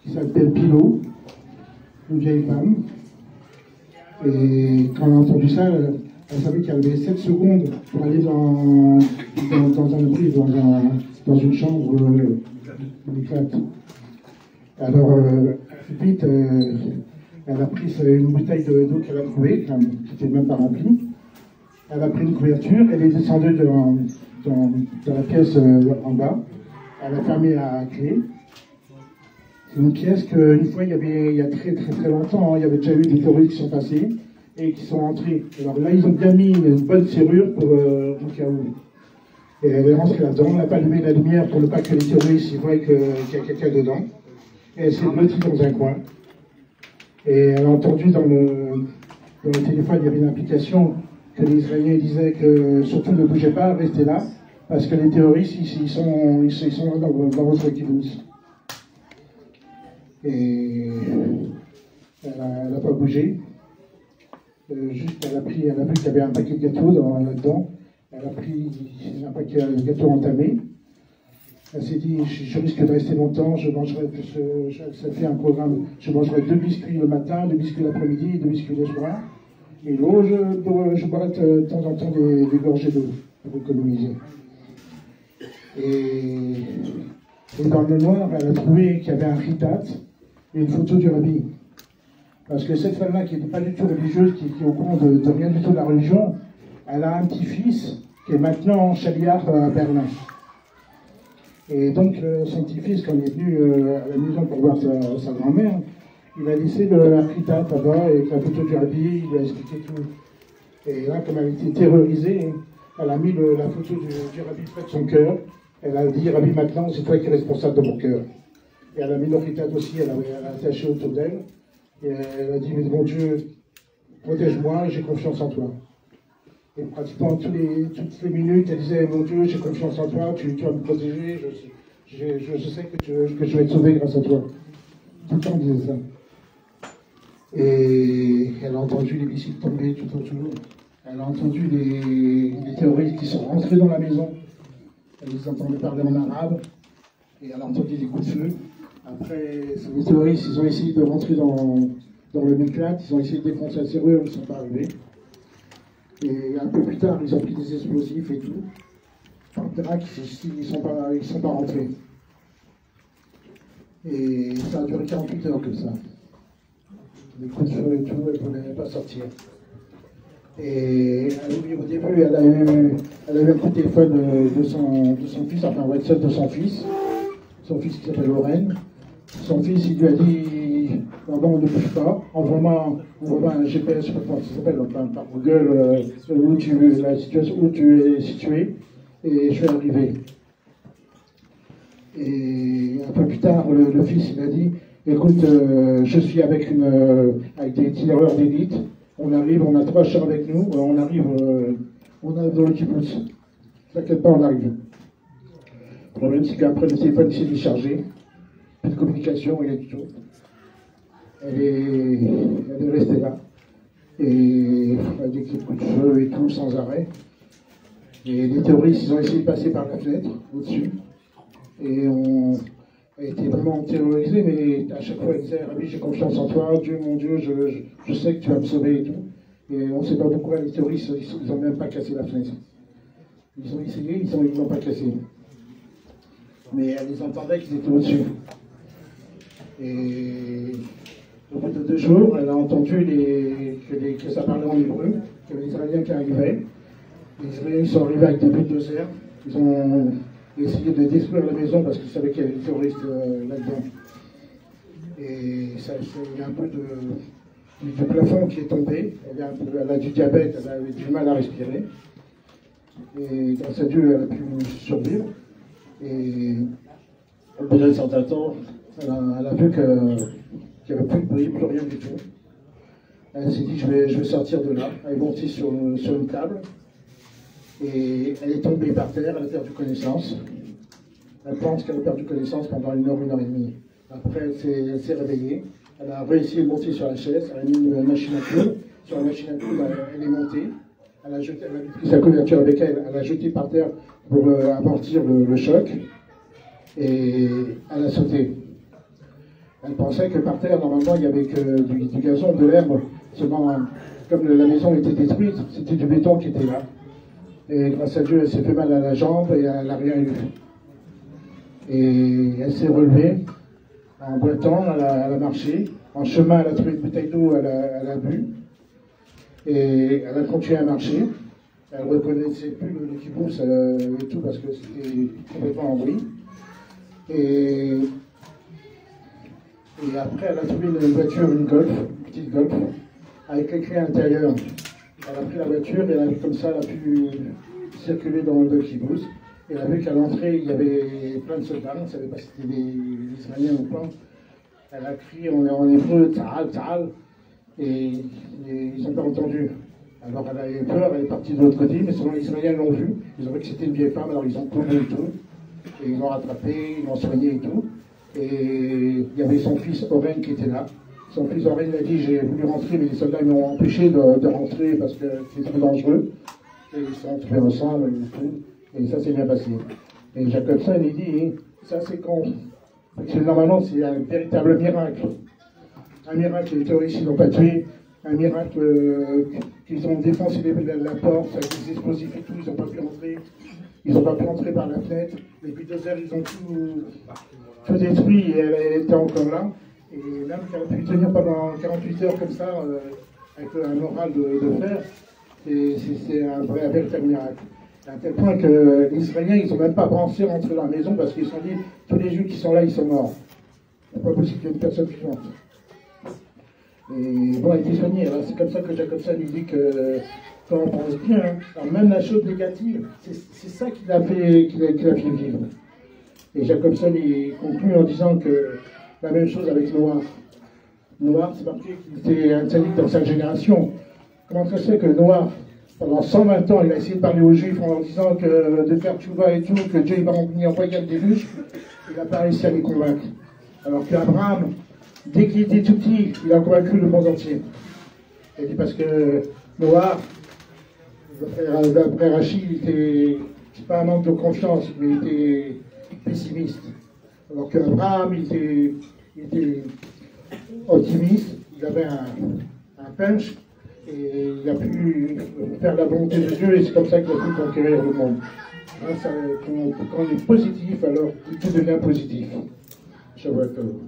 qui s'appelle Pilot, une vieille femme. Et quand elle a entendu ça, elle savait qu'elle avait 7 secondes pour aller dans un abri, dans une chambre éclate. Alors, vite, elle a pris une bouteille d'eau qu'elle a trouvée, qui n'était même pas remplie. Elle a pris une couverture, elle est descendue dans la pièce en bas. Elle a fermé à clé. C'est une pièce qu'une fois, il y a très très très longtemps, il y avait déjà eu des terroristes qui sont passés et qui sont entrés. Alors là, ils ont bien mis une bonne serrure pour au cas où. Et elle est rentrée là-dedans, elle n'a pas allumé la lumière pour ne pas que les terroristes voient qu'il y a quelqu'un dedans. Et elle s'est blottie dans un coin. Et elle a entendu dans le téléphone, il y avait une application que les Israéliens disaient que surtout ne bougez pas, restez là, parce que les terroristes, ils sont là dans votre kibbutz. Et elle n'a pas bougé. Juste, elle a vu qu'il y avait un paquet de gâteaux là-dedans. Elle a pris un paquet de gâteaux entamé. Elle s'est dit, je risque de rester longtemps, ça fait un programme, je mangerai 2 biscuits le matin, 2 biscuits l'après-midi, 2 biscuits le soir. Et l'eau, je boirai de temps en temps des gorgées d'eau pour économiser. Et dans le noir, elle a trouvé qu'il y avait un ritat et une photo du rabbi. Parce que cette femme-là, qui n'était pas du tout religieuse, qui est au courant de rien du tout de la religion, elle a un petit-fils qui est maintenant chaliar à Berlin. Et donc, son petit-fils, quand il est venu à la maison pour voir sa grand-mère, il a laissé la ritat là-bas, et la photo du rabbi, il lui a expliqué tout. Et là, comme elle était terrorisée, elle a mis la photo du rabbi près de son cœur. Elle a dit, Rabbi, maintenant, c'est toi qui es responsable de mon cœur. Et elle a mis le ritat aussi, elle a attaché autour d'elle. Et elle a dit, mais mon Dieu, protège-moi, j'ai confiance en toi. Et pratiquement toutes les minutes, elle disait, mon Dieu, j'ai confiance en toi, tu vas me protéger, je sais que je vais être sauvé grâce à toi. Tout le temps, elle disait ça. Et elle a entendu les missiles tomber tout autour. Elle a entendu les terroristes qui sont rentrés dans la maison. Elle entendait parler en arabe. Et elle a entendu des coups de feu. Après, les terroristes, ils ont essayé de rentrer dans le Miklat. Ils ont essayé de défoncer la serrure, ils ne sont pas arrivés. Et un peu plus tard, ils ont pris des explosifs et tout. Par Drac, ils sont pas rentrés. Et ça a duré 48 heures comme ça. Des coups de feu et tout, elle ne pouvait pas sortir. Et au début, elle a eu un coup de téléphone de son fils, enfin WhatsApp de son fils qui s'appelle Lorraine. Son fils, il lui a dit, maman, ne bouge pas, envoie-moi un GPS, je ne sais pas comment ça s'appelle, par Google, où tu es situé, et je vais arriver. Et un peu plus tard, le fils, il a dit, écoute, je suis avec des tireurs d'élite, on arrive, on a 3 chars avec nous, on arrive dans le kibbutz. T'inquiète pas, on arrive. Le problème, c'est qu'après, le téléphone s'est déchargé, plus de communication, rien du tout. Elle est restée là. Et avec des coups de feu et tout, sans arrêt. Et les terroristes, ils ont essayé de passer par la fenêtre, au-dessus. Et on a été vraiment terrorisés, mais à chaque fois, ils disaient, Rabbi, j'ai confiance en toi, Dieu, mon Dieu, je sais que tu vas me sauver et tout. Et on ne sait pas pourquoi les terroristes, ils n'ont même pas cassé la fenêtre. Ils ont essayé, ils ne l'ont pas cassé. Mais elle les entendait qu'ils étaient au-dessus. Et au bout de 2 jours, elle a entendu que ça parlait en hébreu, qu'il y avait des Israéliens qui arrivaient. Les Israéliens sont arrivés avec des bulldozers. Ils ont essayé de détruire la maison parce qu'ils savaient qu'il y avait des terroristes là-dedans. Et il y a un peu du plafond qui est tombé. Elle a du diabète, elle avait du mal à respirer. Et grâce à Dieu, elle a pu survivre. Et au bout d'un certain temps, elle a vu qu'il n'y avait plus de bruit, plus rien du tout. Elle s'est dit, je vais sortir de là. Elle est montée sur une table. Et elle est tombée par terre, elle a perdu connaissance. Elle pense qu'elle a perdu connaissance pendant 1 heure, 1 heure et demie. Après, elle s'est réveillée. Elle a réussi à monter sur la chaise. Elle a mis une machine à coudre. Sur la machine à coudre, elle est montée. Elle a pris sa couverture avec elle. Elle a jeté par terre pour amortir le choc. Et elle a sauté. Elle Elle pensait que par terre, normalement, il n'y avait que du gazon, de l'herbe. Seulement, comme la maison était détruite, c'était du béton qui était là. Et grâce à Dieu, elle s'est fait mal à la jambe et elle n'a rien eu. Et elle s'est relevée en boitant, elle a marché. En chemin, elle a trouvé une bouteille d'eau, elle a bu. Et elle a continué à marcher. Elle ne reconnaissait plus le kibbutz et tout parce que c'était complètement en bruit. Et après, elle a trouvé une voiture, une Golf, une petite Golf, avec les clés à l'intérieur. Elle a pris la voiture et comme ça, elle a pu circuler dans le kibbutz. Et elle a vu qu'à l'entrée, il y avait plein de soldats. On ne savait pas si c'était des Israéliens ou pas. Elle a crié en hébreu, Tzahal, Tzahal. Et ils n'ont pas entendu. Alors elle avait peur, elle est partie de l'autre côté, mais souvent les Israéliens l'ont vue. Ils ont vu que c'était une vieille femme, alors ils ont couru et tout. Et ils l'ont rattrapée, ils l'ont soignée et tout. Et il y avait son fils Oren qui était là. Son fils Oren a dit, j'ai voulu rentrer, mais les soldats m'ont empêché de rentrer parce que c'était trop dangereux. Et ils sont entrés ensemble et tout. Et ça s'est bien passé. Et Jacobson, il dit, ça c'est con. Parce que normalement, c'est un véritable miracle. Un miracle que les terroristes n'ont pas tué. Un miracle qu'ils ont défoncé la porte avec des explosifs et tout. Ils n'ont pas pu rentrer. Ils n'ont pas pu rentrer par la fenêtre. Les bulldozers, ils ont tout détruit et elle était encore là. Et même qu'elle a pu tenir pendant 48 heures comme ça, avec un moral de fer, c'est un véritable miracle. À tel point que les Israéliens, ils n'ont même pas pensé rentrer dans la maison parce qu'ils se sont dit, tous les Juifs qui sont là, ils sont morts. C'est pas possible qu'il y ait une personne vivante. Et bon, elle était soignée. C'est comme ça que Jacobson il dit que, quand on pense bien, alors même la chose négative, c'est ça qui l'a fait vivre. Et Jacobson il conclut en disant que la même chose avec Noah. Noah, c'est marqué qu'il était un tzaddik dans sa génération. Comment ça se fait que Noah, pendant 120 ans, il a essayé de parler aux Juifs en leur disant que de faire tchouva et tout, que Dieu va envoyer un déluge, il n'a pas réussi à les convaincre. Alors qu'Abraham, dès qu'il était tout petit, il a convaincu le monde entier. Il dit parce que Noah, d'après Rachid, c'est pas un manque de confiance, mais il était pessimiste. Alors qu'Abraham, il était optimiste, il avait un punch, et il a pu faire la volonté de Dieu, et c'est comme ça qu'il a pu conquérir le monde. Hein, quand on est positif, alors tout devient positif. Shabbat Shalom.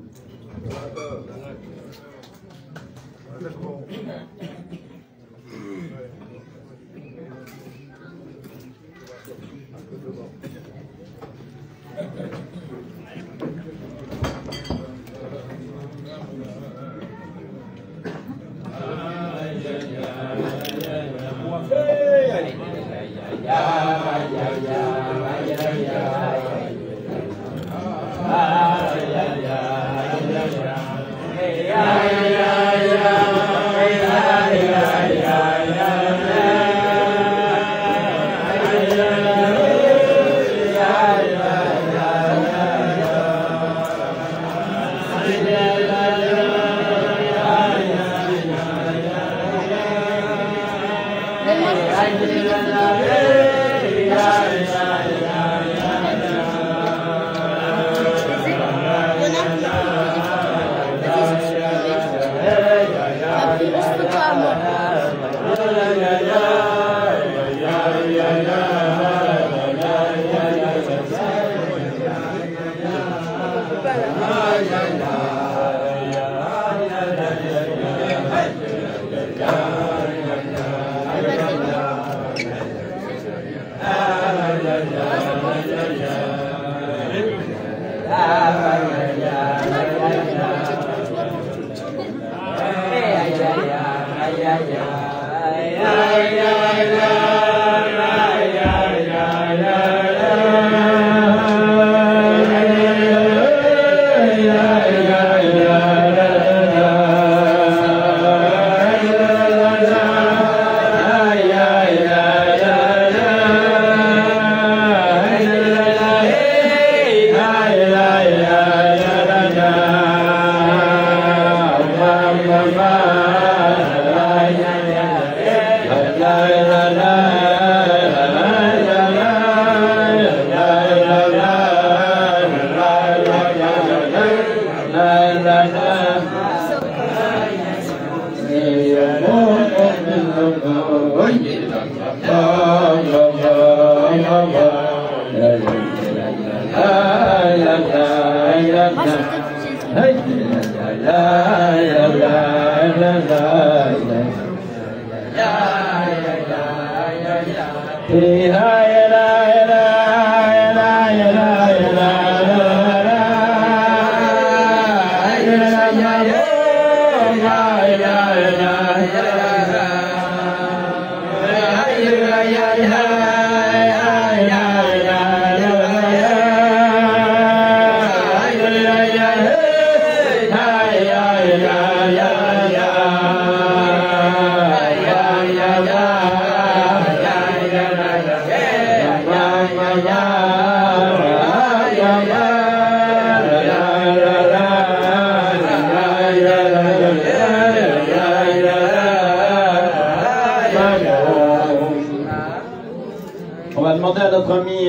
Notre ami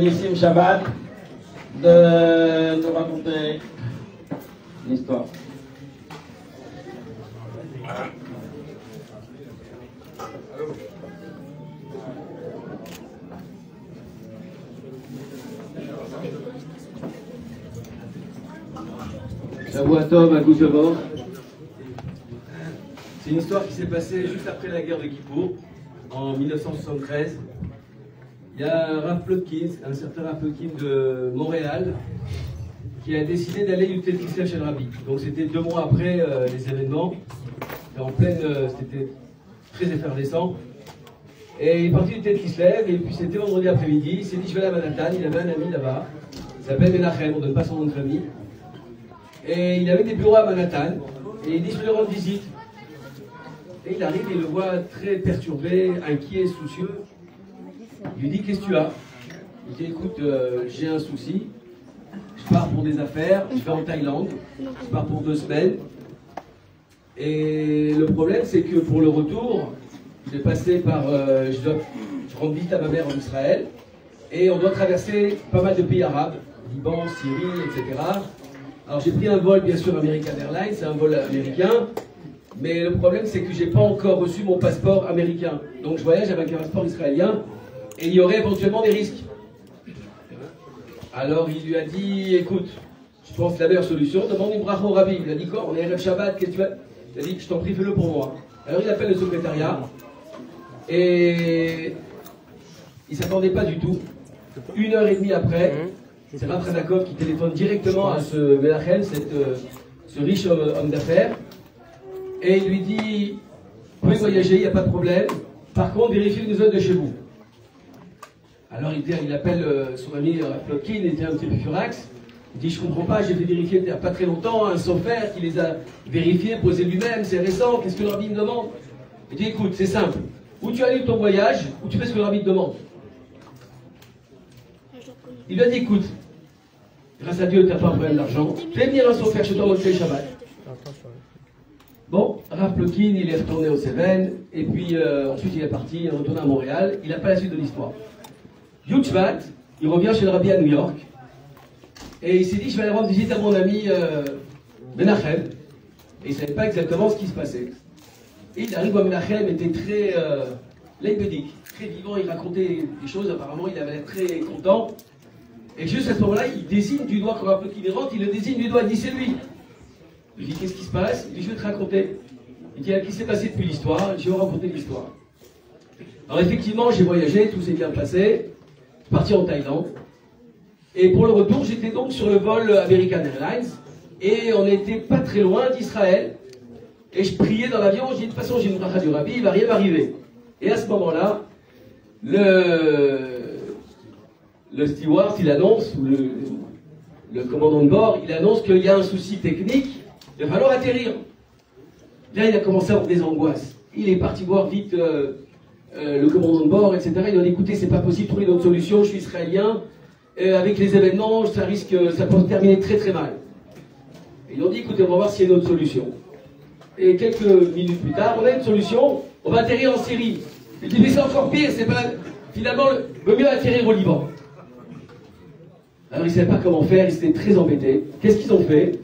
Nissim Shabbat de nous raconter l'histoire. Shavuatov à Kousovor. C'est une histoire qui s'est passée juste après la guerre de Kippour, en 1973. Il y a un Rav Plotkin, un certain Rav Plotkin de Montréal, qui a décidé d'aller lutter Kislev chez le Rabbi. Donc c'était 2 mois après les événements. C'était très effervescent. Et il est parti du Tet Kislev, et puis c'était vendredi après-midi. Il s'est dit je vais aller à Manhattan. Il avait un ami là-bas, il s'appelle Menachem, on ne donne pas son nom de famille. Et il avait des bureaux à Manhattan, et il dit je vais lui rendre visite. Et il arrive, il le voit très perturbé, inquiet, soucieux. Il lui dit qu'est-ce que tu as? Il dit écoute, j'ai un souci, je pars pour des affaires, je vais en Thaïlande, je pars pour 2 semaines. Et le problème c'est que pour le retour, je vais passer par, je rends visite à ma mère en Israël, et on doit traverser pas mal de pays arabes, Liban, Syrie, etc. Alors j'ai pris un vol bien sûr American Airlines, c'est un vol américain, mais le problème c'est que j'ai pas encore reçu mon passeport américain. Donc je voyage avec un passeport israélien. Et il y aurait éventuellement des risques. Alors il lui a dit, écoute, je pense que la meilleure solution, demande une bracha au Rabbi. Il lui a dit quoi? On est Erev Shabbat, qu'est-ce que tu veux? Il a dit, je t'en prie, fais-le pour moi. Alors il appelle le secrétariat. Et il ne s'attendait pas du tout. 1h30 après, c'est Rav Radakov qui téléphone directement à ce Menachem, ce riche homme d'affaires. Et il lui dit, vous pouvez voyager, il n'y a pas de problème. Par contre, vérifiez les zones de chez vous. Alors il appelle son ami Plotkin, il était un petit peu furax. Il dit je comprends pas, j'ai fait vérifier il n'y a pas très longtemps un sophère qui les a vérifiés, posés lui-même, c'est récent, qu'est-ce que le Rabbi me demande? Il dit écoute, c'est simple, ou tu annules ton voyage, ou tu fais ce que le Rabbi te demande. Il lui a dit écoute, grâce à Dieu tu n'as pas un problème d'argent, fais venir un sophère chez toi au Motzei Shabbat. Bon, Rav Plotkin, il est retourné au Cévennes, et puis ensuite il est parti, il est retourné à Montréal, il n'a pas la suite de l'histoire. Yud-Shvat, il revient chez le Rabbi à New York, et il s'est dit je vais aller rendre visite à mon ami Menachem, et il ne savait pas exactement ce qui se passait. Et il arrive à Menachem, était très leibédique, très vivant, il racontait des choses, apparemment il avait l'air très content, et juste à ce moment-là, il désigne du doigt, quand Rav Plotkin rentre, il le désigne du doigt, il dit c'est lui. Il dit qu'est-ce qui se passe? Il dit je vais te raconter. Il dit qu'est-ce qui s'est passé depuis l'histoire? Je vais vous raconter l'histoire. Alors effectivement, j'ai voyagé, tout s'est bien passé. Je suis parti en Thaïlande. Et pour le retour, j'étais donc sur le vol American Airlines. Et on n'était pas très loin d'Israël. Et je priais dans l'avion, j'ai dit de toute façon, j'ai une bracha du Rabbi, il va rien m'arriver. Et à ce moment-là, le steward, il annonce, ou le commandant de bord, il annonce qu'il y a un souci technique, il va falloir atterrir. Là, il a commencé à avoir des angoisses. Il est parti voir vite le commandant de bord, etc. Il a dit, écoutez, c'est pas possible de trouver une autre solution, je suis israélien, avec les événements, ça peut se terminer très très mal. Et ils ont dit, écoutez, on va voir s'il y a une autre solution. Et quelques minutes plus tard, on a une solution, on va atterrir en Syrie. Il dit, mais c'est encore pire, c'est pas... Finalement, le mieux atterrir au Liban. Alors ils ne savaient pas comment faire, ils étaient très embêtés. Qu'est-ce qu'ils ont fait?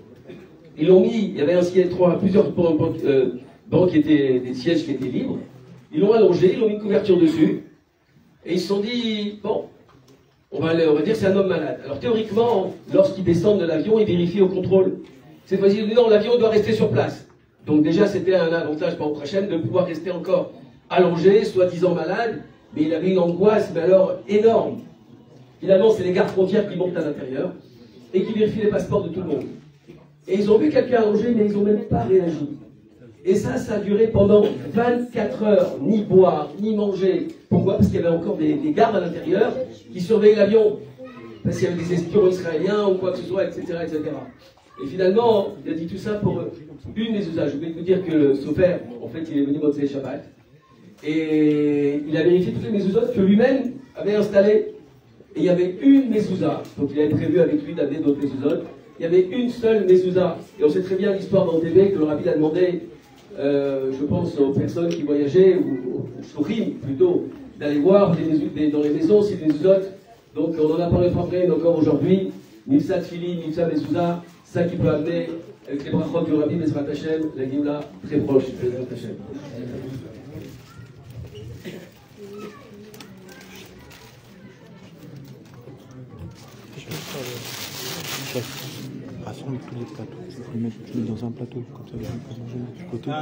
Ils l'ont mis, il y avait un siège, plusieurs bancs qui étaient des sièges qui étaient libres. Ils l'ont allongé, ils ont mis une couverture dessus. Et ils se sont dit, bon, on va dire c'est un homme malade. Alors théoriquement, lorsqu'ils descendent de l'avion, ils vérifient au contrôle. Cette fois-ci, ils disent non, l'avion doit rester sur place. Donc déjà, c'était un avantage pour Hachem de pouvoir rester encore allongé, soi-disant malade, mais il avait une angoisse, mais alors énorme. Finalement, c'est les gardes frontières qui montent à l'intérieur et qui vérifient les passeports de tout le monde. Et ils ont vu quelqu'un allongé, mais ils n'ont même pas réagi. Et ça a duré pendant 24 heures, ni boire, ni manger. Pourquoi? Parce qu'il y avait encore des gardes à l'intérieur qui surveillaient l'avion. Parce qu'il y avait des espions israéliens ou quoi que ce soit, etc., etc. Et finalement, il a dit tout ça pour une des usages. Je vais vous dire que le Sofer, en fait, il est venu Motzei Shabbat. Et il a vérifié toutes les mezuzot que lui-même avait installées. Et il y avait une mezouza, donc il avait prévu avec lui d'amener d'autres mezuzot. Il y avait une seule mezouza. Et on sait très bien l'histoire dans TV que le rabbi a demandé, je pense, aux personnes qui voyageaient, ou aux shouchim plutôt, d'aller voir dans les maisons si les mezuzot. Donc on en a parlé après, encore aujourd'hui, Nifsa Tfili, Nifsa Mezouza, ça qui peut amener, avec les brachot du rabbi Bezrat Hashem, la Géoula très proche de Bezrat Hashem. Rassemble tous les plateaux, tu peux mettre dans un plateau, comme ça les gens peuvent manger du côté, tu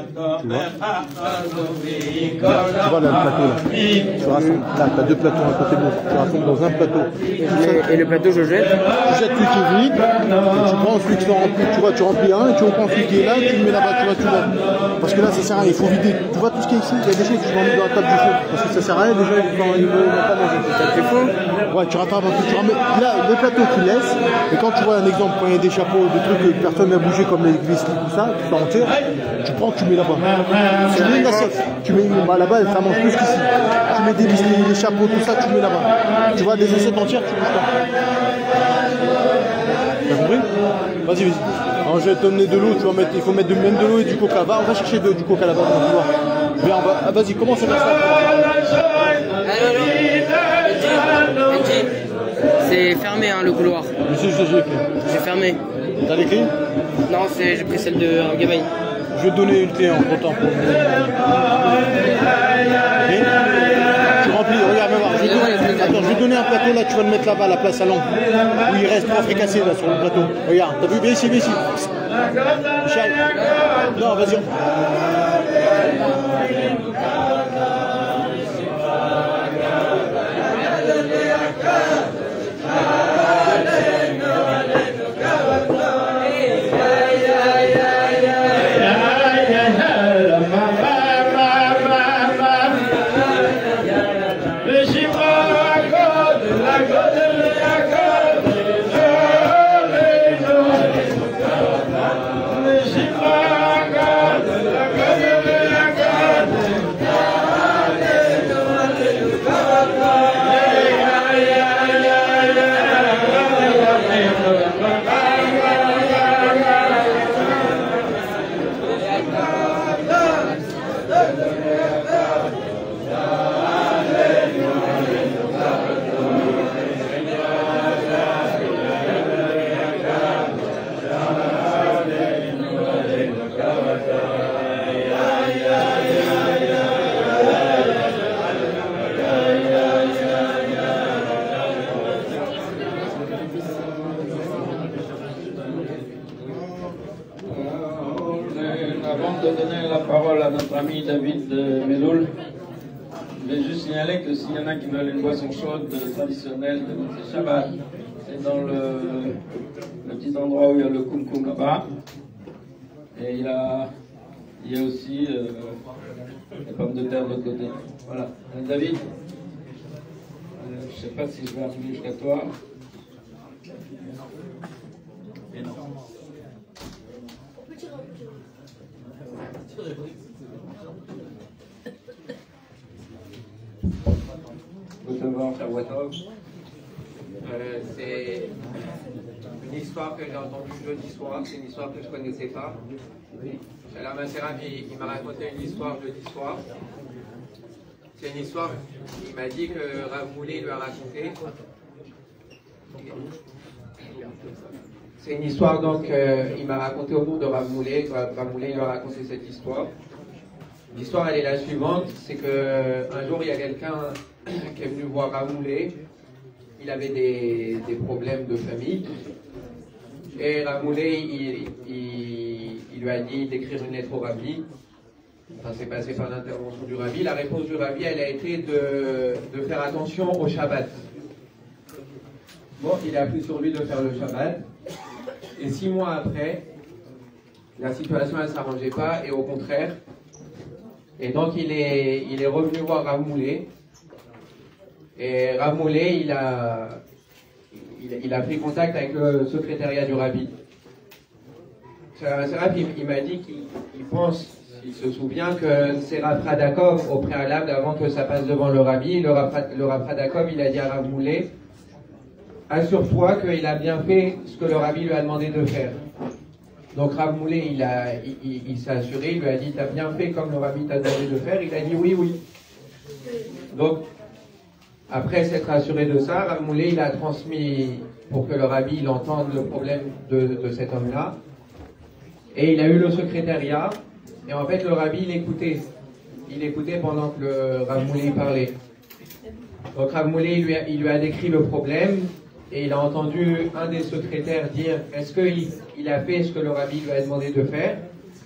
vois là, le plateau là, tu rassembles, là tu as deux plateaux à côté de l'autre, tu rassembles dans un plateau. Et le plateau je jette? Tu jettes celui qui est vide, et tu prends celui qui sont remplis, tu vois, tu remplis un, et tu reprends celui qui est là, tu le mets là-bas, tu vois. Parce que là ça sert à rien, il faut vider, tu vois tout ce qui est ici, il y a des choses que je vais mettre dans la table du feu, parce que ça sert à rien, déjà ils ne veulent pas manger. Ça te fait faux? Ouais, tu rattrapes un peu, tu remets, là les plateaux tu laisses, et quand tu vois un exemple, quand il y a des chapeaux, des trucs que personne n'a bougé comme les vis tout ça, tout ça entier, tu prends, tu mets là-bas. Tu mets une assiette, tu mets bah, là-bas, ça mange plus qu'ici. Tu mets des vis, des chapeaux, tout ça, tu mets là-bas. Tu vois des assiettes entières, tu bouges pas. T'as compris? Vas-y, vas-y. Alors, je vais te donner de l'eau, tu vas mettre, il faut mettre même de l'eau et du coca. Va, on va chercher du coca là-bas, on va voir. Viens, ah, vas-y, commence à faire ça. C'est fermé hein, le couloir. Je sais, j'ai écrit. C'est fermé. T'as l'écrit? Non, j'ai pris celle de Gabaï. Je vais te donner une clé en comptant. Okay. Tu remplis, regarde, va voir. Attends, je vais te donner un plateau là, tu vas le mettre là-bas à la place à l'angle. Où il reste 3 fricassés là sur le plateau. Regarde, t'as vu? Viens ici, viens ici. Michel. Non, vas-y. S'il y en a qui veulent une boisson chaude traditionnelle de Motzei Shabbat, c'est dans le petit endroit où il y a le kumkum là-bas. Et il y a aussi les pommes de terre de l'autre côté. Voilà. David, je ne sais pas si je vais arriver jusqu'à toi. Et non. C'est une histoire que j'ai entendue jeudi soir, c'est une histoire que je ne connaissais pas. Alors ma sœur, il m'a raconté une histoire jeudi soir. C'est une histoire, il m'a dit que Rav Moulé lui a raconté. C'est une histoire, donc, il m'a raconté au cours de Rav Moulay. Rav Moulay lui a raconté cette histoire. L'histoire, elle est la suivante, c'est qu'un jour, il y a quelqu'un qui est venu voir Rav Moulay. Il avait des problèmes de famille. Et Rav Moulay, il lui a dit d'écrire une lettre au Rabbi. Enfin, c'est passé par l'intervention du Rabbi. La réponse du Rabbi, elle a été de faire attention au Shabbat. Bon, il a pris sur lui de faire le Shabbat. Et 6 mois après, la situation, elle ne s'arrangeait pas, et au contraire. Et donc, il est revenu voir Rav Moulay. Et Rav Moulay, il a pris contact avec le secrétariat du Rabbi. Ce Rabbi, il m'a dit qu'il pense, il se souvient que c'est Rav Radakov, au préalable, avant que ça passe devant le Rabbi, le Rav Radakov, il a dit à Rav Moulay, assure-toi qu'il a bien fait ce que le Rabbi lui a demandé de faire. Donc Rav Moulay, il s'est assuré, il lui a dit, t'as bien fait comme le Rabbi t'a demandé de faire. Il a dit oui, oui. Donc, après s'être assuré de ça, Rav Moulay, il a transmis pour que le Rabbi il entende le problème de cet homme-là. Et il a eu le secrétariat. Et en fait, le Rabbi, il écoutait. Il écoutait pendant que le Rav Moulay parlait. Donc Rav Moulay, il lui a décrit le problème. Et il a entendu un des secrétaires dire « Est-ce qu'il a fait ce que le Rabbi lui a demandé de faire ?»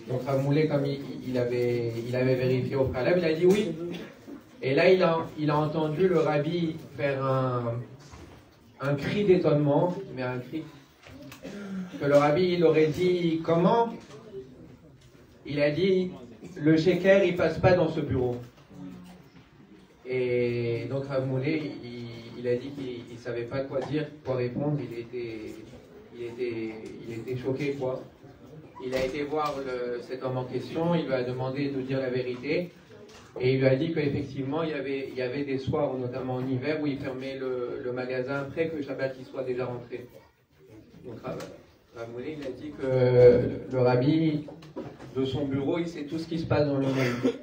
Donc Rav Moulay, comme il avait vérifié au préalable, il a dit « Oui ». Et là, il a entendu le Rabbi faire un cri d'étonnement, mais un cri que le Rabbi, il aurait dit « Comment ?» Il a dit « Le sheker, il passe pas dans ce bureau ». Et donc Rav Moulay, il a dit qu'il ne savait pas quoi dire, quoi répondre, il était choqué, quoi. Il a été voir cet homme en question, il lui a demandé de dire la vérité, et il lui a dit qu'effectivement, il y avait des soirs, notamment en hiver, où il fermait le magasin après que Shabbat il soit déjà rentré. Donc Rav Moulay, il a dit que le Rabbi, de son bureau, il sait tout ce qui se passe dans le monde.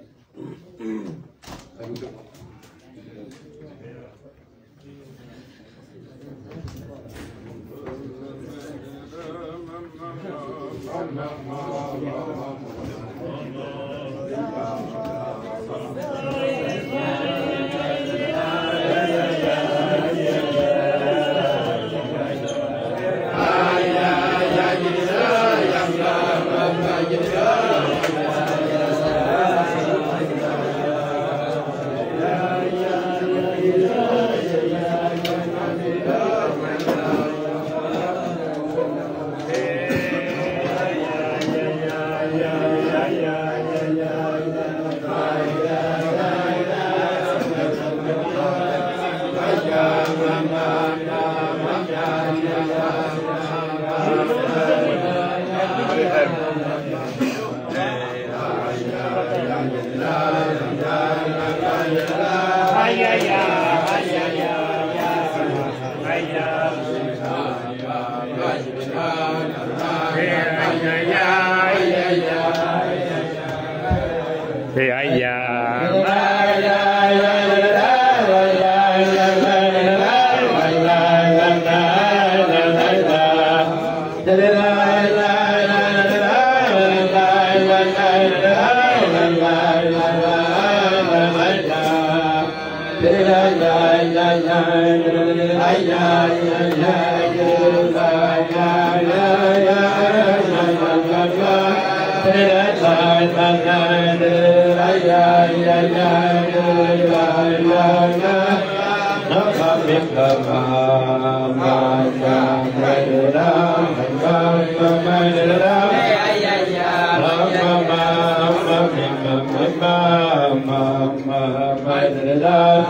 la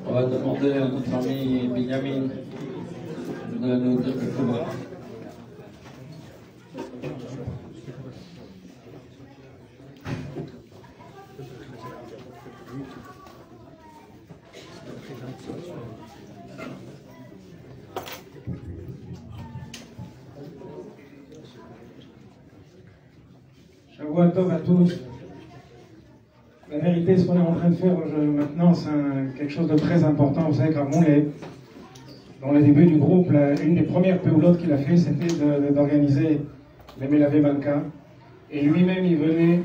On va demander à notre ami Benjamin de nous dire quelques mots. Shavua Tov à tous. La vérité, ce qu'on est en train de faire maintenant, c'est quelque chose de très important. Vous savez qu'à Moulay, dans le début du groupe, une des premières péoulotes qu'il a fait, c'était d'organiser les Melavé Malka. Et lui-même, il venait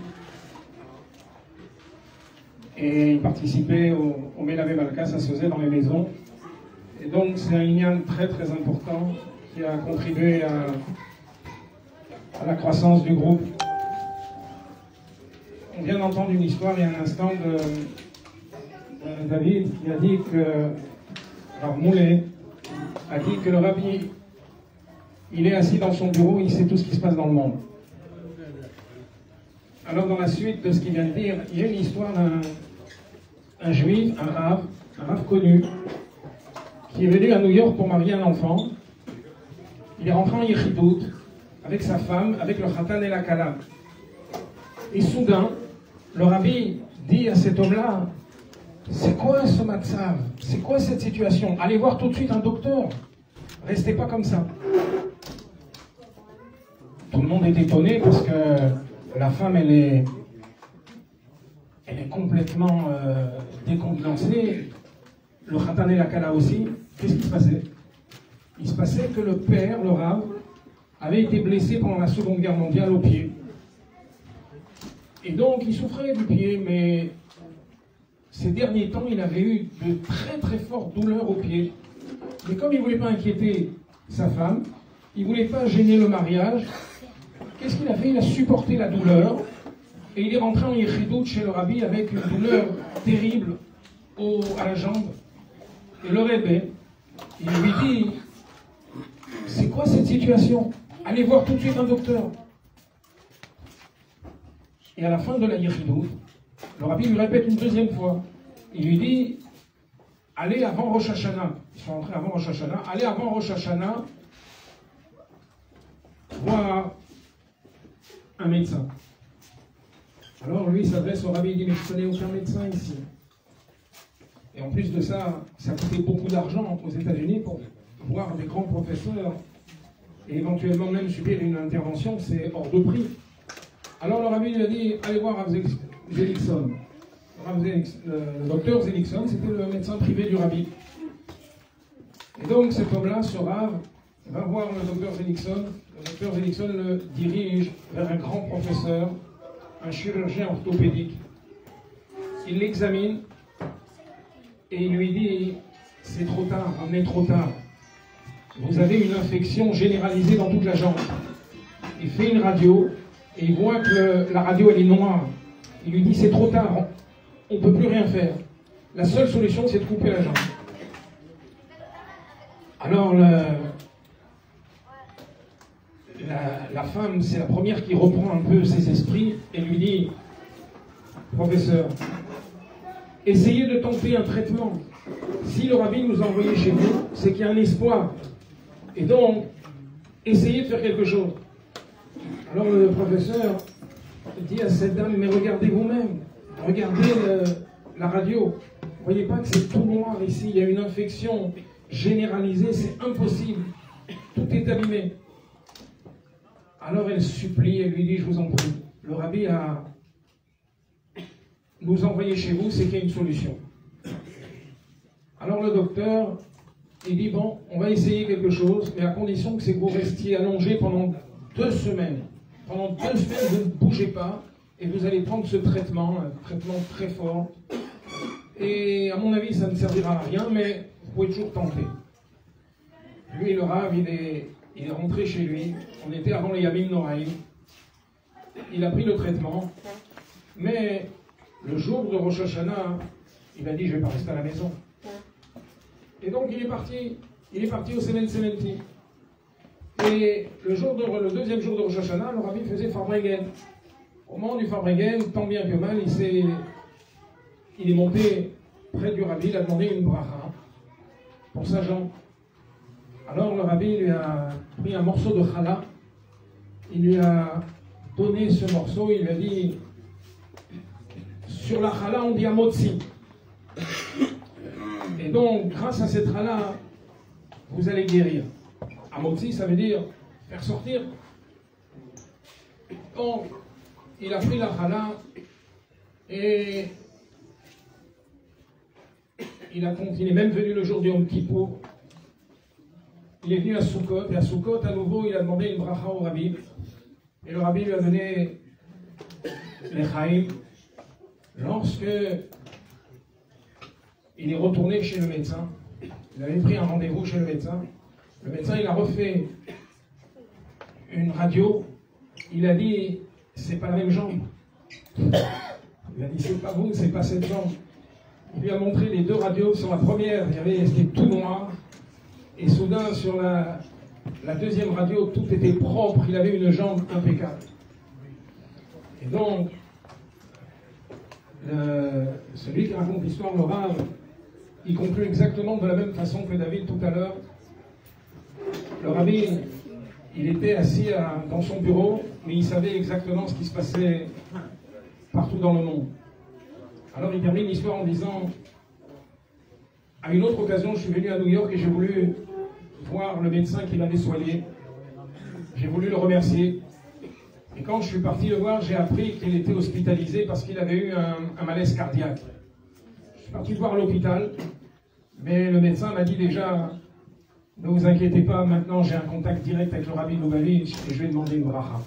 et il participait au Melavé Malka, ça se faisait dans les maisons. Et donc, c'est un lien très très important qui a contribué à la croissance du groupe. On vient d'entendre une histoire il y a un instant de David qui a dit que Rav Moulay a dit que le rabbi, il est assis dans son bureau, il sait tout ce qui se passe dans le monde. Alors dans la suite de ce qu'il vient de dire, il y a une histoire d'un juif, un Rav connu, qui est venu à New York pour marier un enfant. Il est rentré en Yechidout avec sa femme, avec le Khatan et la Kala. Et soudain, le rabbi dit à cet homme-là, c'est quoi ce matzav? C'est quoi cette situation? Allez voir tout de suite un docteur. Restez pas comme ça. Tout le monde est étonné parce que la femme, elle est complètement décontenancée. Le Khatan et la Kala aussi. Qu'est-ce qui se passait? Il se passait que le père, le Rav, avait été blessé pendant la Seconde Guerre mondiale au pied. Et donc, il souffrait du pied, mais ces derniers temps, il avait eu de très très fortes douleurs au pied. Mais comme il ne voulait pas inquiéter sa femme, il ne voulait pas gêner le mariage, qu'est-ce qu'il a fait? Il a supporté la douleur, et il est rentré en Yechidout chez le rabbi avec une douleur terrible à la jambe. Et le Rebbe, il lui dit, c'est quoi cette situation? Allez voir tout de suite un docteur. Et à la fin de la Yechidout, le rabbi lui répète une deuxième fois. Il lui dit, allez avant Rosh Hashanah. Ils sont rentrés avant Rosh Hashanah. Allez avant Rosh Hashanah voir un médecin. Alors lui s'adresse au rabbi, il dit, mais je connais aucun médecin ici. Et en plus de ça, ça coûtait beaucoup d'argent aux États-Unis pour voir des grands professeurs et éventuellement même subir une intervention, c'est hors de prix. Alors le rabbi lui a dit, allez voir Rav Zelikson. Le docteur Zelikson, c'était le médecin privé du rabbi. Et donc cet homme-là, ce Rav, va voir le docteur Zelikson. Le docteur Zelikson le dirige vers un grand professeur, un chirurgien orthopédique. Il l'examine et il lui dit, c'est trop tard, on est trop tard. Vous avez une infection généralisée dans toute la jambe. Il fait une radio et il voit que la radio elle est noire. Il lui dit, c'est trop tard, on ne peut plus rien faire. La seule solution, c'est de couper la jambe. Alors la femme, c'est la première qui reprend un peu ses esprits et lui dit, professeur, essayez de tenter un traitement. Si le rabbi nous a envoyés chez vous, c'est qu'il y a un espoir. Et donc, essayez de faire quelque chose. Alors le professeur dit à cette dame, mais regardez vous-même, regardez la radio. Vous voyez pas que c'est tout noir ici, il y a une infection généralisée, c'est impossible. Tout est abîmé. Alors elle supplie, elle lui dit, je vous en prie, le rabbi a nous envoyé chez vous, c'est qu'il y a une solution. Alors le docteur, Il dit, bon, on va essayer quelque chose, mais à condition que vous restiez allongé pendant 2 semaines. Pendant 2 semaines, vous ne bougez pas, et vous allez prendre ce traitement, un traitement très fort. Et à mon avis, ça ne servira à rien, mais vous pouvez toujours tenter. Lui, le Rav, il est rentré chez lui. On était avant les Yamim Noraïm. Il a pris le traitement, mais le jour de Rosh Hashanah, il a dit, je ne vais pas rester à la maison. Et donc il est parti au Seven Sementi. Et le deuxième jour de Rosh Hashanah, le Rabbi faisait Farbregen. Au moment du Farbregen, tant bien que mal, il est monté près du Rabbi, il a demandé une bracha pour sa jambe. Alors le Rabbi lui a pris un morceau de challah, il lui a donné ce morceau, il lui a dit, sur la challah on dit amotzi. Et donc, grâce à cette challah, vous allez guérir. Amotzi, ça veut dire faire sortir. Donc, il a pris la challah et il est même venu le jour du Yom Kippour. Il est venu à Sukkot, et à Sukkot, à nouveau, il a demandé une bracha au Rabbi. Et le Rabbi lui a donné les chaim. Lorsque il est retourné chez le médecin, il avait pris un rendez-vous chez le médecin il a refait une radio, il a dit, c'est pas la même jambe. Il a dit, c'est pas vous, c'est pas cette jambe. Il lui a montré les 2 radios. Sur la première, c'était tout noir, et soudain, sur la deuxième radio, tout était propre, il avait une jambe impeccable. Et donc, celui qui raconte l'histoire, le Rav, il conclut exactement de la même façon que David tout à l'heure. Le Rabbi, il était assis dans son bureau, mais il savait exactement ce qui se passait partout dans le monde. Alors il termine l'histoire en disant, à une autre occasion, je suis venu à New York et j'ai voulu voir le médecin qui m'avait soigné. J'ai voulu le remercier. Et quand je suis parti le voir, j'ai appris qu'il était hospitalisé parce qu'il avait eu un malaise cardiaque. Je suis parti le voir à l'hôpital, mais le médecin m'a dit déjà, ne vous inquiétez pas, maintenant j'ai un contact direct avec le Rabbi Lubavitch et je vais demander une bracha.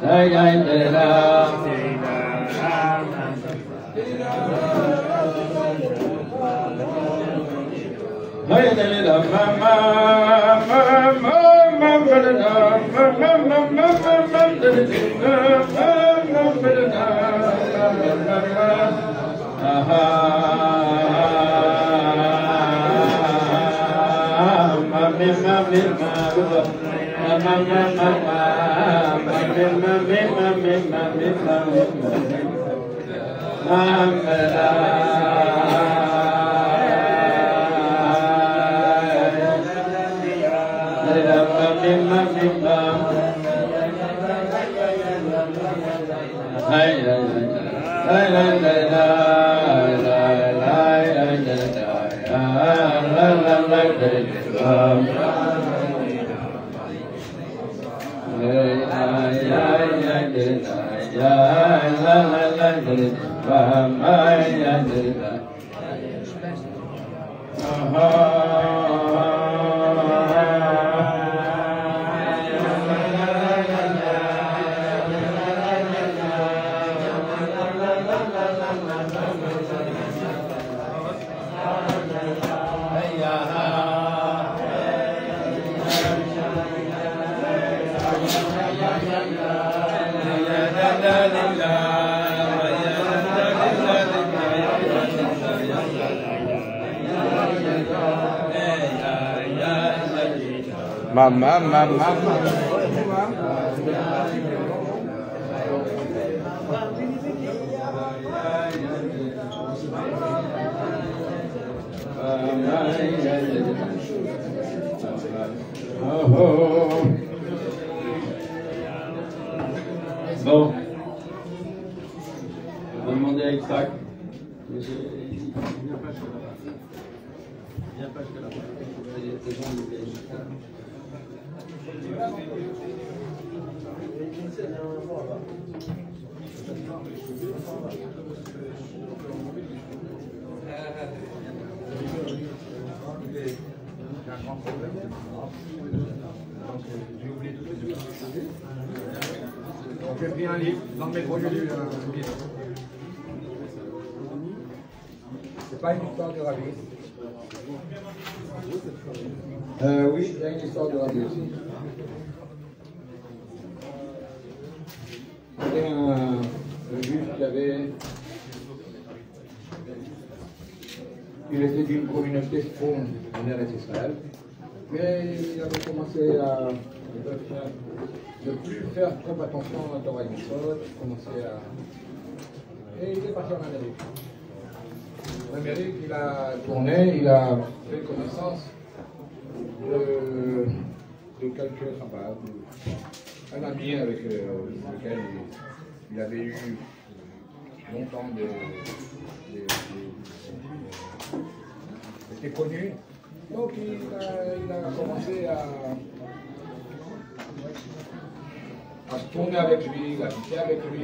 Hey, Mamma. Bon. On va demander à Isaac. J'ai pris un livre, dans le métro, j'ai lu un livre. C'est pas une histoire de Rabbi. Oui, il y a une histoire de Rabbi aussi. Il y avait un juif qui avait... Il était d'une communauté fond en Eretz Israël, mais il avait commencé à ne plus faire trop attention à la Torah et Mitzvot, et il est parti en Amérique. En Amérique, il a tourné, il a fait connaissance de quelques Chabad, un ami avec lequel il avait eu longtemps était connu. Donc il a commencé à se tourner avec lui, à habiter avec lui.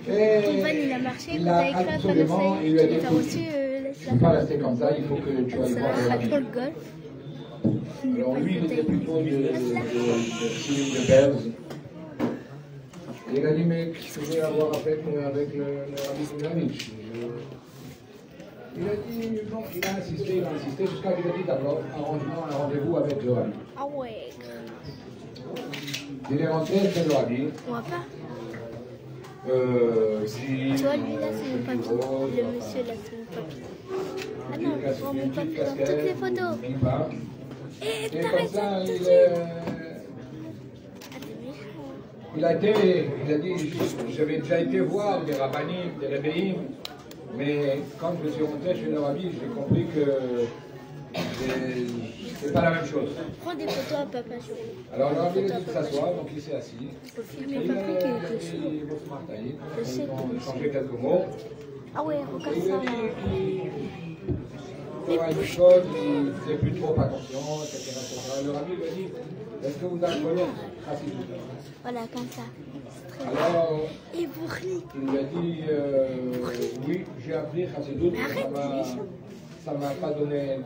Et il a marché, il a absolument, il lui a dit, tu ne peux pas rester comme ça, il faut que tu ailles voir le Rabbi. Alors lui, il était plutôt de Perse. Et il a dit, mais qu'est-ce que je vais avoir avec le Rabbi Lubavitch? Il a dit, non, il a insisté jusqu'à ce qu'il a dit d'abord, arrange-moi un rendez-vous avec le Rabbi. Ah ouais. Il est rentré chez le Rabbi. On va pas. Si. Tu vois, lui là, c'est mon papy. Le monsieur là, c'est mon papy. Ah non, je vois mon papy dans toutes les photos. Et comme ça, il a dit, j'avais déjà été voir des rabbinim, des rébéim, mais quand je suis rentré chez le Rabbi, j'ai compris que c'est pas la même chose. Prends des photos à papa. Alors le Rabbi a dit de s'asseoir, donc il s'est assis. Il a changé quelques mots. Ah ouais, regarde ça. Il y a une chose, il ne faisait plus trop attention, etc. Le Rabbi lui a dit, est-ce que vous avez connu Chassidut? Voilà, comme ça. Alors, et vous riez. Il lui a dit, oui, j'ai appris Chassidut, mais ça m'a pas donné,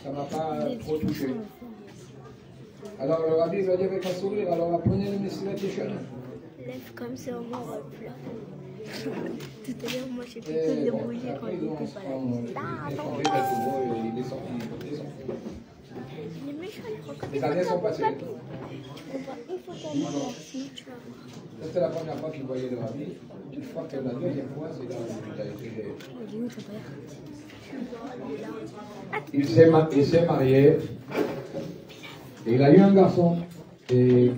ça m'a pas trop touché. Alors le Rabbi lui a dit avec un sourire, alors apprenez le Messilat Yeshanim. Lève comme ça, on va pleurer. Tout à l'heure, moi, j'ai fait que débrouiller quand il était pas là. Il est sorti. Les méchants, ils regardent. Les années sont passées. On voit une photo de merci, tu vois. C'était la première fois qu'il voyait le Rabbi. Je crois que la deuxième fois, c'est là où il a été. Il s'est marié. Et il a eu un garçon. Et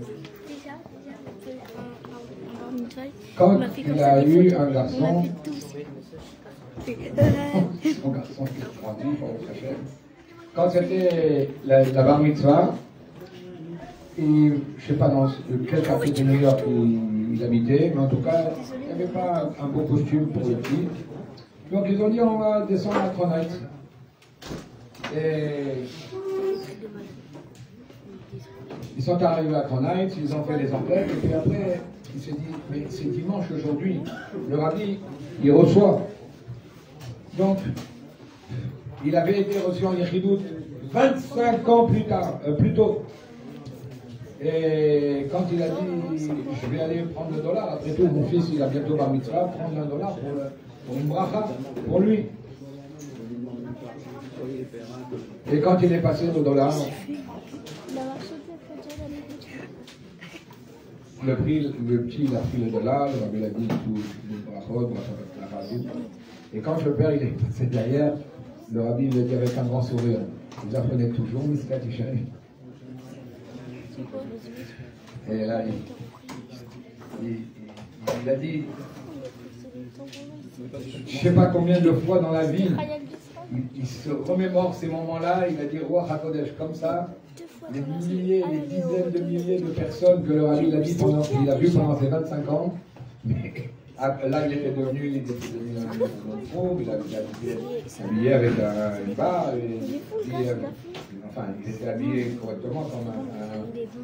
quand il a eu un garçon, son garçon qui grandit, quand c'était la bar mitzvah, et, je ne sais pas dans quel quartier de New York il habitait, mais en tout cas, il n'y avait pas un beau costume pour le petit. Donc ils ont dit on va descendre à Tronite. Et Ils sont arrivés à Kronheitz, ils ont fait les emplettes, et puis après, il s'est dit, mais c'est dimanche aujourd'hui, le rabbi, il reçoit. Donc, il avait été reçu en Yechidut 25 ans plus tôt. Et quand il a dit, je vais aller prendre le dollar, après tout, mon fils, il a bientôt bar mitzvah, prendre un dollar pour une bracha, pour lui. Et quand il est passé le dollar, le petit, il a pris le dollar, le rabbi a dit tout, le brachot, la rabbi. Et quand le père, il est passé derrière, le rabbi, il a dit avec un grand sourire, vous apprenez toujours, Mr. Tichari. Et là, il a dit, je ne sais pas combien de fois dans la vie, il se remémore ces moments-là, il a dit, Roi HaKodesh, comme ça, les milliers, les dizaines de milliers de personnes que le rabbi il a vu pendant ces 25 ans, mais là il était devenu un pauvre, il était habillé avec une barre, enfin il était habillé correctement comme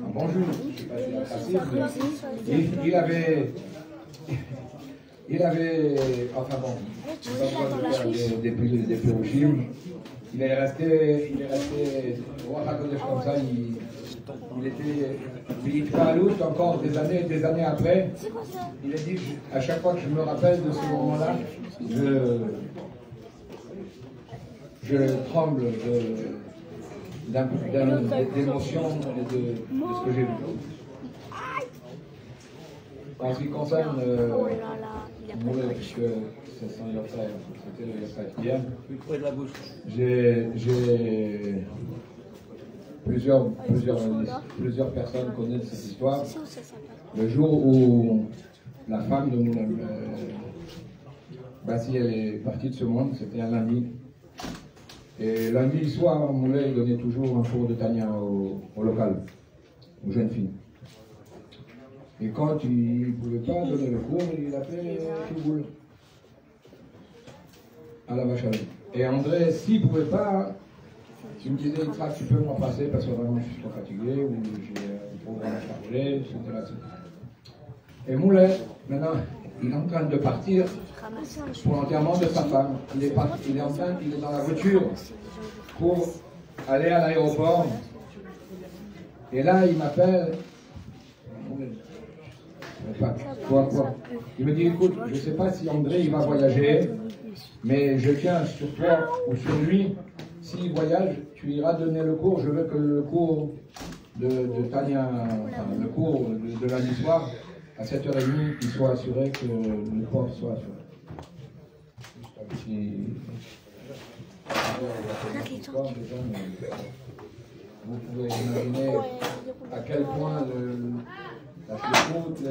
un bon juif, je ne sais pas si c'est il avait, enfin bon, pas besoin de faire des pérochimes. Il est resté roi HaKodesh comme ça, il était Mitpaalout encore des années après. Il a dit, à chaque fois que je me rappelle de ce moment-là, je tremble d'émotion et de ce que j'ai vu. En ce qui concerne puisque c'est son anniversaire, c'était l'anniversaire hier. J'ai plusieurs personnes connaissent cette histoire. Le jour où la femme de Bassi elle est partie de ce monde, c'était un lundi. Et lundi soir, Moulay donnait toujours un cours de Tania au local, aux jeunes filles. Et quand il ne pouvait pas donner le cours, il appelait Touboul à la vache à lait. Et André, s'il ne pouvait pas, il me disait, tu peux m'en passer parce que vraiment je suis trop fatigué ou j'ai un programme chargé, etc. Et Moulay, maintenant, il est en train de partir pour l'enterrement de sa femme. Il est dans la voiture pour aller à l'aéroport. Et là, il m'appelle. Quoi. Il me dit, écoute, je ne sais pas si André il va voyager, mais je tiens sur toi ou sur lui, s'il voyage, tu iras donner le cours. Je veux que le cours de Tania, enfin, le cours de lundi soir, à 7h30, il soit assuré que le prof soit assuré. Vous pouvez imaginer à quel point la choucroute,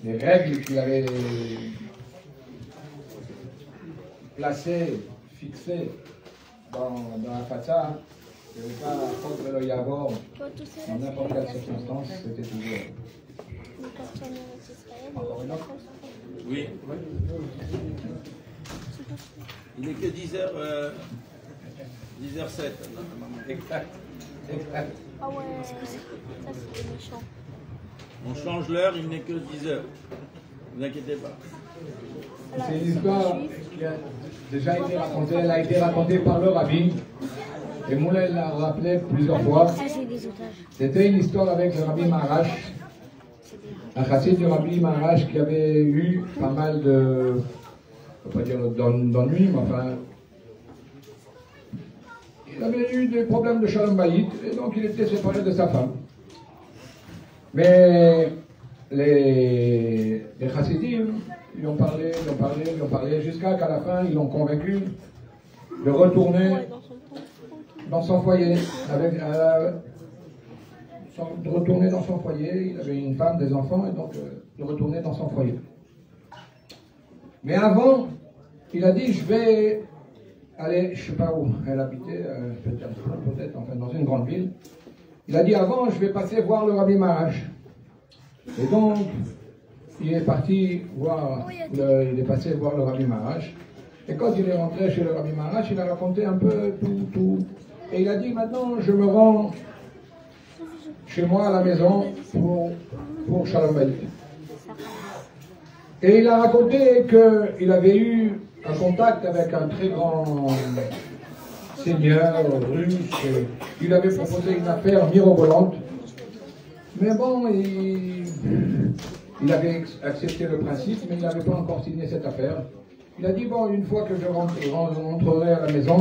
les règles qu'il avait placées, fixées dans la façade, il n'y avait pas contre le Yavor, dans n'importe quelle circonstance, c'était toujours. Oui. Il n'est que 10h07. Exact. Ah ouais, ça c'est méchant. On change l'heure, il n'est que 10h. Ne vous inquiétez pas. C'est une histoire qui a déjà été racontée, elle a été racontée par le rabbi. Et Moulay l'a rappelé plusieurs fois. C'était une histoire avec le rabbi Maharash, un chassid du rabbi Maharash qui avait eu pas mal de, on va pas dire d'ennuis, mais enfin, il avait eu des problèmes de shalom bayit, et donc il était séparé de sa femme. Mais les chassidim lui ont parlé, jusqu'à qu'à la fin, ils l'ont convaincu de retourner dans son foyer, de retourner dans son foyer. Il avait une femme, des enfants, et donc de retourner dans son foyer. Mais avant, il a dit, je vais aller, je ne sais pas où elle habitait, peut-être, enfin dans une grande ville. Il a dit, avant, je vais passer voir le rabbi Maharash. Et donc, il est parti voir, il est passé voir le rabbi Maharash. Et quand il est rentré chez le rabbi Maharash, il a raconté un peu tout. Et il a dit, maintenant, je me rends chez moi à la maison pour Shalom Bayit. Et il a raconté qu'il avait eu un contact avec un très grand seigneur russe. Il avait proposé une affaire mirobolante. Mais bon, il avait accepté le principe, mais il n'avait pas encore signé cette affaire. Il a dit, bon, une fois que je rentrerai à la maison,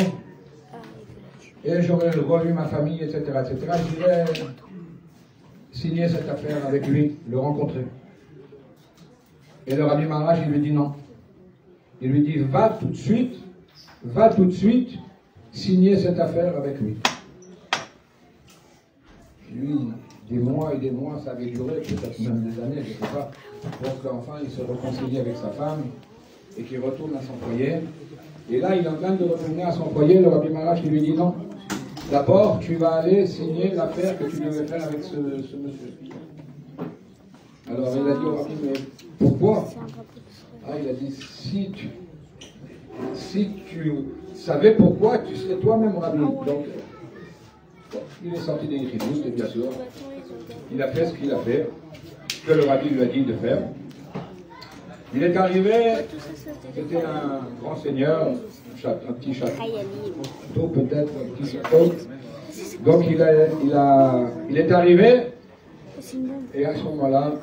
et j'aurai revu ma famille, etc., j'irai signer cette affaire avec lui, le rencontrer. Et le Rabbi Maharaj, il lui dit non. Il lui dit, va tout de suite signer cette affaire avec lui. Lui, des mois et des mois, ça avait duré, peut-être même des années, je ne sais pas, pour qu'enfin il se réconcilie avec sa femme et qu'il retourne à son foyer. Et là, il est en train de retourner à son foyer, le Rabbi Maharaj, il lui dit non. D'abord, tu vas aller signer l'affaire que tu devais faire avec ce monsieur. Alors il a dit au Rabbi, mais pourquoi? Il a dit, si tu savais pourquoi, tu serais toi-même Rabbi. Donc, il est sorti des Yéchidus, et bien sûr, il a fait ce qu'il a fait, que le Rabbi lui a dit de faire. Il est arrivé, c'était un grand seigneur, un petit château peut-être, un petit château. Donc il est arrivé, et à ce moment-là,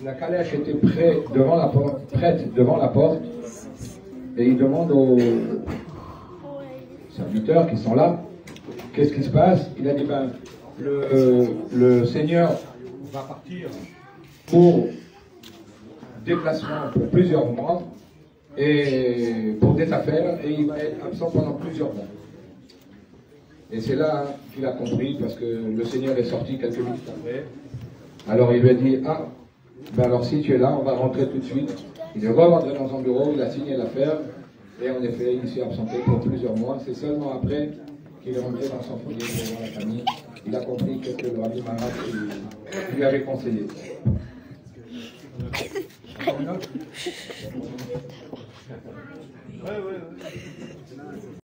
la calèche était prête devant la porte, et il demande aux serviteurs qui sont là, qu'est-ce qui se passe? Il a dit, ben, le Seigneur va partir pour déplacement pour plusieurs mois, et pour des affaires, et il va être absent pendant plusieurs mois. Et c'est là qu'il a compris, parce que le Seigneur est sorti quelques minutes après. Alors il lui a dit, ah, ben alors si tu es là, on va rentrer tout de suite. Il est rentré dans son bureau, il a signé l'affaire, et en effet, il s'est absenté pour plusieurs mois. C'est seulement après qu'il est rentré dans son foyer pour voir la famille. Il a compris que le Rabbi Maharaj lui avait conseillé. Encore une autre?